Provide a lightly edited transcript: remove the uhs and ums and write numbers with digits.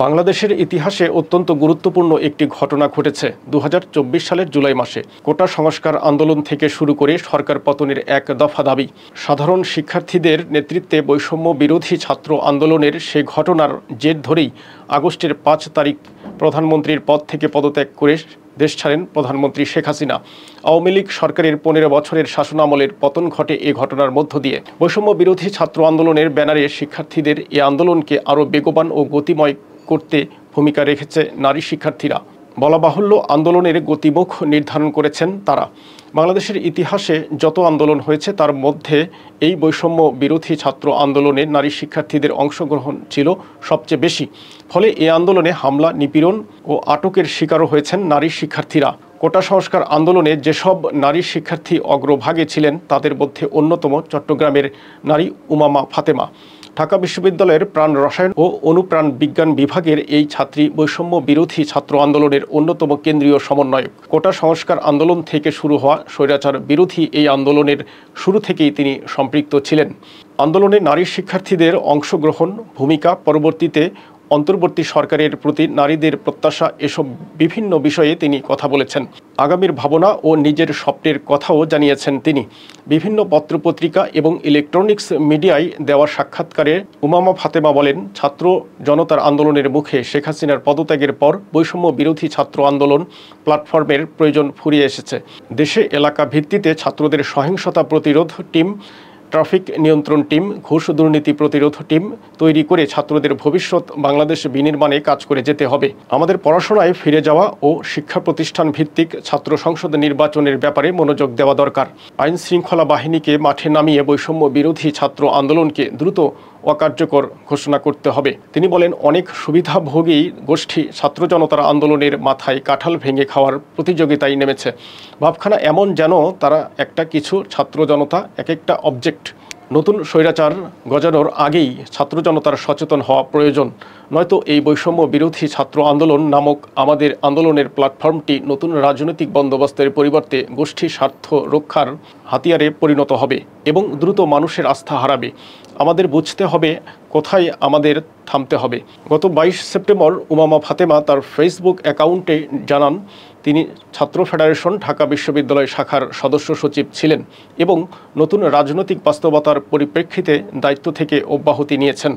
বাংলাদেশের ইতিহাসে অত্যন্ত গুরুত্বপূর্ণ একটি ঘটনা ঘটেছে ২০২৪ সালের জুলাই মাসে। কোটা সংস্কার আন্দোলন থেকে শুরু করে সরকার পতনের এক দফা দাবি, সাধারণ শিক্ষার্থীদের নেতৃত্বে বৈষম্য বিরোধী ছাত্র আন্দোলনের সে ঘটনার জের ধরেই আগস্টের ৫ তারিখ প্রধানমন্ত্রীর পদ থেকে পদত্যাগ করে দেশ ছাড়েন প্রধানমন্ত্রী শেখ হাসিনা। আওয়ামী লীগ সরকারের ১৫ বছরের শাসনামলের পতন ঘটে এ ঘটনার মধ্য দিয়ে। বৈষম্য বিরোধী ছাত্র আন্দোলনের ব্যানারে শিক্ষার্থীদের এ আন্দোলনকে আরও বেগবান ও গতিময় করতে ভূমিকা রেখেছে নারী শিক্ষার্থীরা। বলা বাহুল্য, আন্দোলনের গতিমুখ নির্ধারণ করেছেন তারা। বাংলাদেশের ইতিহাসে যত আন্দোলন হয়েছে তার মধ্যে এই বৈষম্য বিরোধী ছাত্র আন্দোলনে নারী শিক্ষার্থীদের অংশগ্রহণ ছিল সবচেয়ে বেশি। ফলে এই আন্দোলনে হামলা, নিপীড়ন ও আটকের শিকারও হয়েছেন নারী শিক্ষার্থীরা। কোটা সংস্কার আন্দোলনে যেসব নারী শিক্ষার্থী অগ্রভাগে ছিলেন তাদের মধ্যে অন্যতম চট্টগ্রামের নারী উমামা ফাতেমা। ঢাকা বিশ্ববিদ্যালয়ের প্রাণ রসায়ন ও অনুপ্রাণ বিজ্ঞান বিভাগের এই ছাত্রী বৈষম্য বিরোধী ছাত্র আন্দোলনের অন্যতম কেন্দ্রীয় সমন্বয়ক। কোটা সংস্কার আন্দোলন থেকে শুরু হওয়া স্বৈরাচার বিরোধী এই আন্দোলনের শুরু থেকেই তিনি সম্পৃক্ত ছিলেন। আন্দোলনে নারী শিক্ষার্থীদের অংশগ্রহণ, ভূমিকা, পরবর্তীতে অন্তর্বর্তী সরকারের প্রতি নারীদের প্রত্যাশা, এসব বিভিন্ন বিষয়ে তিনি কথা বলেছেন। আগামীর ভাবনা ও নিজের স্বপ্নের কথাও জানিয়েছেন তিনি। বিভিন্ন পত্রপত্রিকা এবং ইলেকট্রনিক্স মিডিয়ায় দেওয়া সাক্ষাৎকারে উমামা ফাতেমা বলেন, ছাত্র জনতার আন্দোলনের মুখে শেখ হাসিনার পদত্যাগের পর বৈষম্য বিরোধী ছাত্র আন্দোলন প্ল্যাটফর্মের প্রয়োজন ফুরিয়ে এসেছে। দেশে এলাকা ভিত্তিতে ছাত্রদের সহিংসতা প্রতিরোধ টিম, ট্রাফিক নিয়ন্ত্রণ টিম, ঘুষ দুর্নীতি প্রতিরোধ টিম তৈরি করে ছাত্রদের ভবিষ্যৎ বাংলাদেশ বিনির্মাণে কাজ করে যেতে হবে। আমাদের পড়াশোনায় ফিরে যাওয়া ও শিক্ষা প্রতিষ্ঠান ভিত্তিক ছাত্র সংসদ নির্বাচনের ব্যাপারে মনোযোগ দেওয়া দরকার। আইন শৃঙ্খলা বাহিনীকে মাঠে নামিয়ে বৈষম্য বিরোধী ছাত্র আন্দোলনকে দ্রুত অকার্যকর ঘোষণা করতে হবে। তিনি বলেন, অনেক সুবিধাভোগী গোষ্ঠী ছাত্র জনতার আন্দোলনের মাথায় কাঁঠাল ভেঙে খাওয়ার প্রতিযোগিতায় নেমেছে। ভাবখানা এমন যেন তারা একটা কিছু, ছাত্র জনতা এক একটা অবজেক্ট। নতুন স্বৈরাচার গজানোর আগেই ছাত্র জনতার সচেতন হওয়া প্রয়োজন, নয়তো এই বৈষম্য বিরোধী ছাত্র আন্দোলন নামক আমাদের আন্দোলনের প্ল্যাটফর্মটি নতুন রাজনৈতিক বন্দোবস্তের পরিবর্তে গোষ্ঠী স্বার্থ রক্ষার হাতিয়ারে পরিণত হবে এবং দ্রুত মানুষের আস্থা হারাবে। আমাদের বুঝতে হবে কোথায় আমাদের থামতে হবে। গত ২২ সেপ্টেম্বর উমামা ফাতেমা তার ফেসবুক অ্যাকাউন্টে জানান, তিনি ছাত্র ফেডারেশন ঢাকা বিশ্ববিদ্যালয় শাখার সদস্য সচিব ছিলেন এবং নতুন রাজনৈতিক বাস্তবতার পরিপ্রেক্ষিতে দায়িত্ব থেকে অব্যাহতি নিয়েছেন।